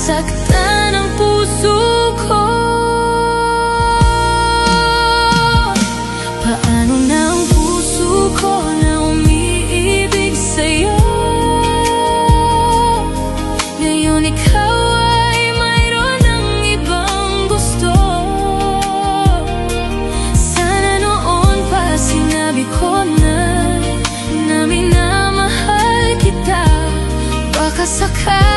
nasaktan ang puso ko. Paano na ang puso ko na umiibig sa'yo? Ngayon ikaw ay mayroon ng ibang gusto. Sana noon pa sinabi ko na minamahal kita. Baka sakali